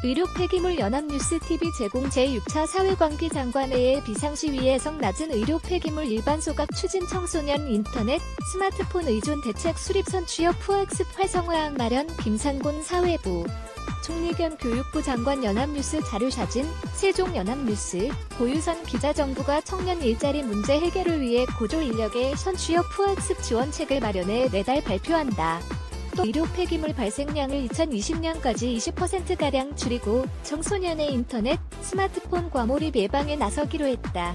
의료 폐기물 연합뉴스TV 제공 제6차 사회관계 장관회의 비상시위에서 낮은 의료 폐기물 일반 소각 추진 청소년 인터넷, 스마트폰 의존 대책 수립선 취업 후학습 활성화 마련 김상곤 사회부 총리 겸 교육부 장관 연합뉴스 자료사진 세종연합뉴스 고유선 기자 정부가 청년 일자리 문제 해결을 위해 고졸 인력의 선취업 후학습 지원책을 마련해 내달 발표한다. 또 의료 폐기물 발생량을 2020년까지 20%가량 줄이고 청소년의 인터넷, 스마트폰 과몰입 예방에 나서기로 했다.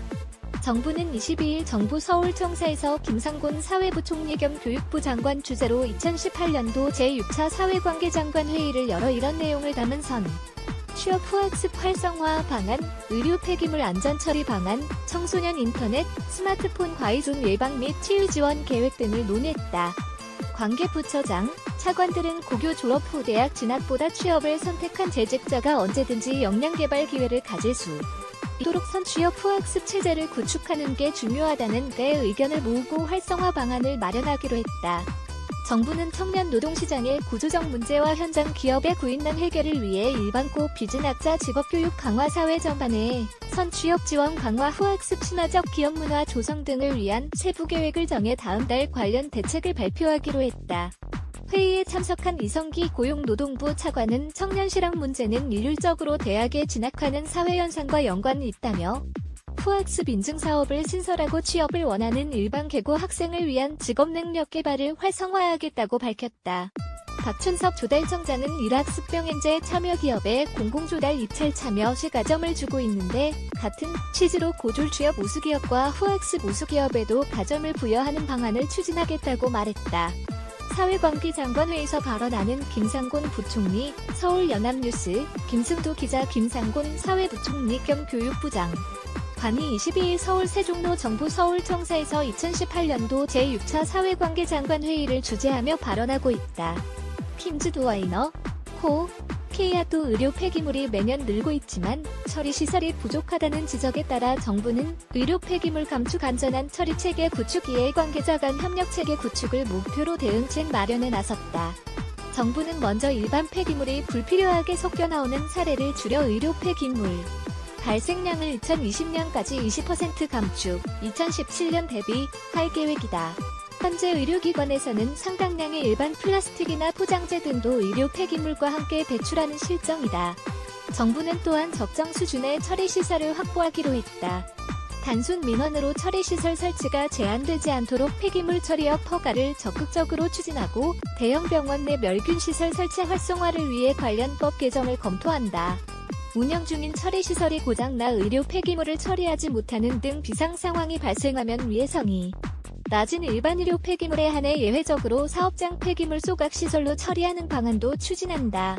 정부는 22일 정부 서울청사에서 김상곤 사회부 총리 겸 교육부 장관 주재로 2018년도 제6차 사회관계장관 회의를 열어 이런 내용을 담은 선 취업 후학습 활성화 방안, 의료 폐기물 안전처리 방안, 청소년 인터넷, 스마트폰 과의존 예방 및 치유 지원 계획 등을 논의했다. 관계부처장, 차관들은 고교 졸업 후 대학 진학보다 취업을 선택한 재직자가 언제든지 역량개발 기회를 가질 수 있도록 선취업 후학습 체제를 구축하는 게 중요하다는 데 의견을 모으고 활성화 방안을 마련하기로 했다. 정부는 청년 노동시장의 구조적 문제와 현장 기업의 구인난 해결을 위해 일반고 비진학자 직업교육 강화 사회 전반에 선취업 지원 강화 후학습 친화적 기업 문화 조성 등을 위한 세부 계획을 정해 다음 달 관련 대책을 발표하기로 했다. 회의에 참석한 이성기 고용노동부 차관은 청년 실업 문제는 일률적으로 대학에 진학하는 사회현상과 연관이 있다며 후학습 인증 사업을 신설하고 취업을 원하는 일반 계고 학생을 위한 직업능력 개발을 활성화하겠다고 밝혔다. 박춘석 조달청장은 일학습 병행제 참여 기업에 공공조달 입찰 참여 시가점을 주고 있는데 같은 취지로 고졸 취업 우수기업과 후학습 우수기업에도 가점을 부여하는 방안을 추진하겠다고 말했다. 사회관계장관회에서 발언하는 김상곤 부총리, 서울연합뉴스, 김승도 기자 김상곤 사회부총리 겸 교육부장 관이 22일 서울 세종로 정부 서울청사에서 2018년도 제6차 사회관계장관회의를 주재하며 발언하고 있다. 킴즈도와이너, K야도 의료 폐기물이 매년 늘고 있지만 처리시설이 부족하다는 지적에 따라 정부는 의료 폐기물 감축 안전한 처리체계 구축 이해관계자 간 협력체계 구축을 목표로 대응책 마련에 나섰다. 정부는 먼저 일반 폐기물이 불필요하게 섞여 나오는 사례를 줄여 의료 폐기물 발생량을 2020년까지 20% 감축, 2017년 대비 할 계획이다. 현재 의료기관에서는 상당량의 일반 플라스틱이나 포장재 등도 의료 폐기물과 함께 배출하는 실정이다. 정부는 또한 적정 수준의 처리시설을 확보하기로 했다. 단순 민원으로 처리시설 설치가 제한되지 않도록 폐기물 처리업 허가를 적극적으로 추진하고 대형 병원 내 멸균시설 설치 활성화를 위해 관련 법 개정을 검토한다. 운영 중인 처리시설이 고장나 의료 폐기물을 처리하지 못하는 등 비상상황이 발생하면 위해성이 낮은 일반 의료 폐기물에 한해 예외적으로 사업장 폐기물 소각시설로 처리하는 방안도 추진한다.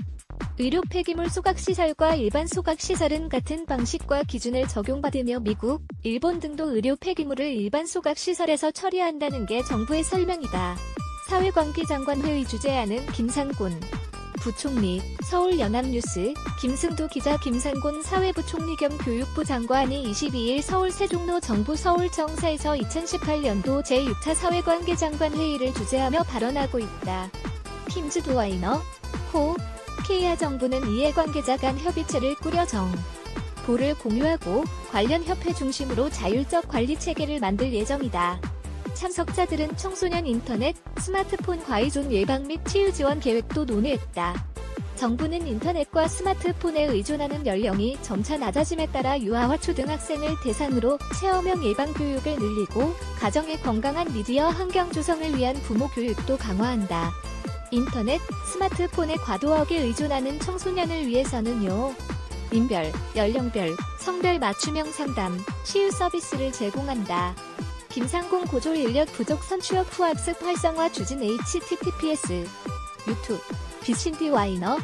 의료 폐기물 소각시설과 일반 소각시설은 같은 방식과 기준을 적용받으며 미국, 일본 등도 의료 폐기물을 일반 소각시설에서 처리한다는 게 정부의 설명이다. 사회관계장관회의 주재하는 김상곤 부총리, 서울연합뉴스, 김승도 기자 김상곤 사회부총리 겸 교육부 장관이 22일 서울 세종로 정부 서울청사에서 2018년도 제6차 사회관계장관 회의를 주재하며 발언하고 있다. 킴즈도와이너, K야 정부는 이해관계자 간 협의체를 꾸려 정보를 공유하고 관련 협회 중심으로 자율적 관리체계를 만들 예정이다. 참석자들은 청소년 인터넷, 스마트폰 과의존 예방 및 치유 지원 계획도 논의했다. 정부는 인터넷과 스마트폰에 의존하는 연령이 점차 낮아짐에 따라 유아와 초등학생을 대상으로 체험형 예방 교육을 늘리고 가정의 건강한 미디어 환경 조성을 위한 부모 교육도 강화한다. 인터넷, 스마트폰에 과도하게 의존하는 청소년을 위해서는요. 인별, 연령별, 성별 맞춤형 상담, 치유 서비스를 제공한다. 김상곤 고졸 인력 부족 선취업 후학습 활성화 추진 https 유튜브 비신디 와이너